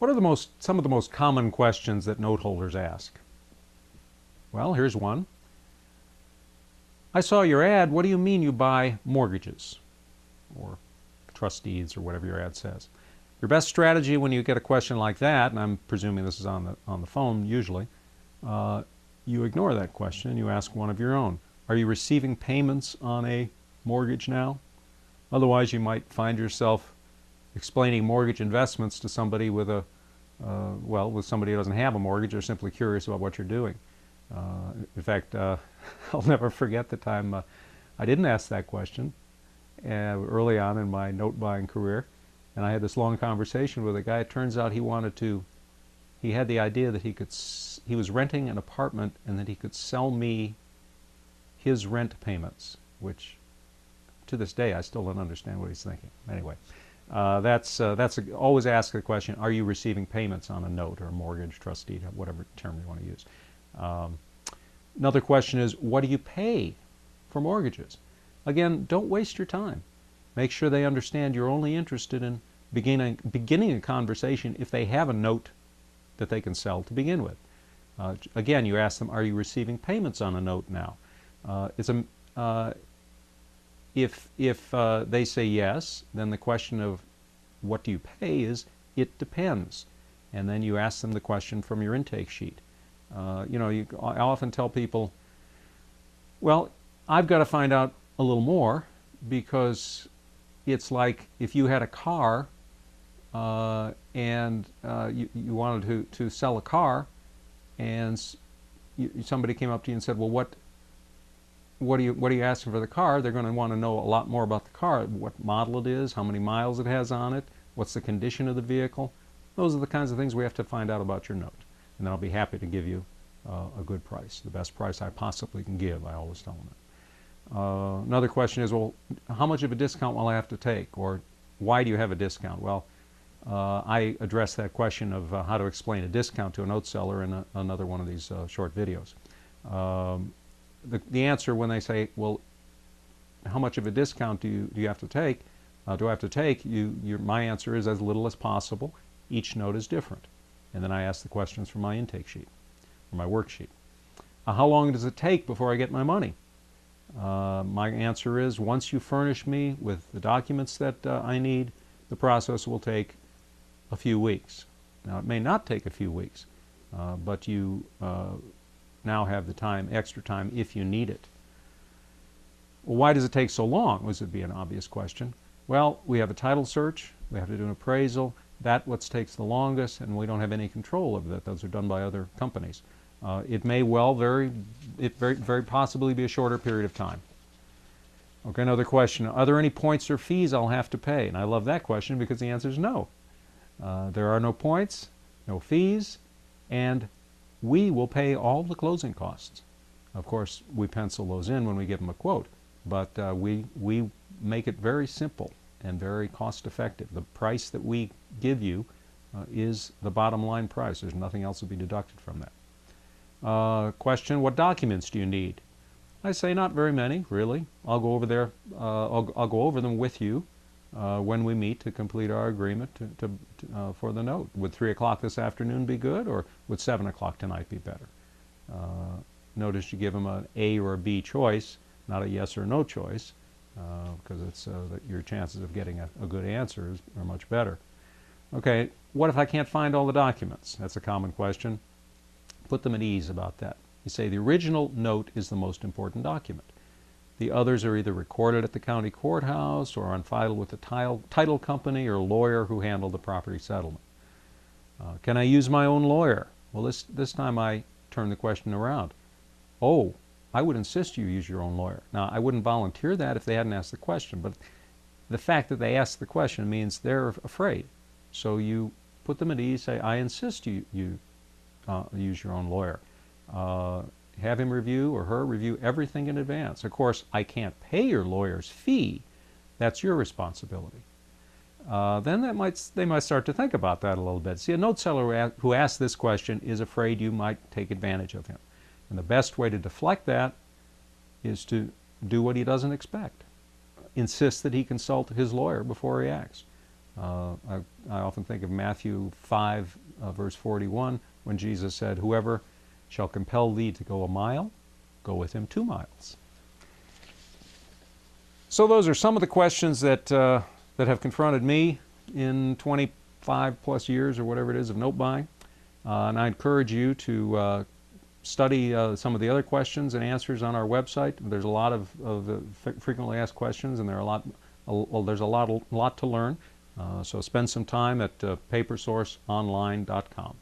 What are some of the most common questions that note holders ask? Well, here's one. I saw your ad. What do you mean you buy mortgages or trust deeds or whatever your ad says? Your best strategy when you get a question like that, and I'm presuming this is on the phone usually, you ignore that question and you ask one of your own. Are you receiving payments on a mortgage now? Otherwise, you might find yourself explaining mortgage investments to somebody with with somebody who doesn't have a mortgage or simply curious about what you're doing. In fact, I'll never forget the time I didn't ask that question early on in my note buying career, and I had this long conversation with a guy. It turns out he had the idea that he was renting an apartment and that he could sell me his rent payments, which to this day I still don't understand what he's thinking. Anyway, always ask the question, are you receiving payments on a note or a mortgage, trust deed, whatever term you want to use. Another question is, what do you pay for mortgages? Again, don't waste your time. Make sure they understand you're only interested in beginning a conversation if they have a note that they can sell to begin with. Again, you ask them, are you receiving payments on a note now? If they say yes, then the question of what do you pay is, it depends. And then you ask them the question from your intake sheet. I often tell people, well, I've got to find out a little more, because it's like if you had a car and you wanted to sell a car, and somebody came up to you and said, well, what are you asking for the car? They're going to want to know a lot more about the car, what model it is, how many miles it has on it, what's the condition of the vehicle. Those are the kinds of things we have to find out about your note. And then I'll be happy to give you a good price, the best price I possibly can give. I always tell them that. Another question is, well, how much of a discount will I have to take? Or why do you have a discount? Well, I address that question of how to explain a discount to a note seller in another one of these short videos. The answer when they say, well, how much of a discount do you have to take? My answer is as little as possible. Each note is different. And then I ask the questions from my intake sheet, or my worksheet. How long does it take before I get my money? My answer is, once you furnish me with the documents that I need, the process will take a few weeks. Now, it may not take a few weeks, but you now have the extra time if you need it. Well, why does it take so long? This would be an obvious question. Well, we have a title search, we have to do an appraisal. That's what takes the longest, and we don't have any control over that. Those are done by other companies. It may very possibly be a shorter period of time. Okay, another question. Are there any points or fees I'll have to pay? And I love that question because the answer is no. There are no points, no fees, and we will pay all the closing costs. Of course, we pencil those in when we give them a quote, but we make it very simple and very cost effective. The price that we give you is the bottom line price. There's nothing else to be deducted from that. Question, what documents do you need? I say not very many, really. I'll go over them with you when we meet to complete our agreement for the note. Would 3 o'clock this afternoon be good, or would 7 o'clock tonight be better? Notice you give them an A or a B choice, not a yes or no choice, because it's that your chances of getting a good answer are much better. Okay, what if I can't find all the documents? That's a common question. Put them at ease about that. You say the original note is the most important document. The others are either recorded at the county courthouse or on file with the title company or lawyer who handled the property settlement. Can I use my own lawyer? Well, this time I turn the question around. Oh, I would insist you use your own lawyer. Now, I wouldn't volunteer that if they hadn't asked the question, but the fact that they asked the question means they're afraid. So you put them at ease, say, I insist you use your own lawyer. Have him review or her review everything in advance. Of course, I can't pay your lawyer's fee. That's your responsibility. Then they might start to think about that a little bit. See, a note seller who asks this question is afraid you might take advantage of him. And the best way to deflect that is to do what he doesn't expect. Insist that he consult his lawyer before he acts. I often think of Matthew 5, verse 41, when Jesus said, "Whoever shall compel thee to go a mile, go with him 2 miles." So those are some of the questions that have confronted me in 25 plus years or whatever it is of note buying. And I encourage you to study some of the other questions and answers on our website. There's a lot of frequently asked questions, and there's a lot to learn. So spend some time at papersourceonline.com.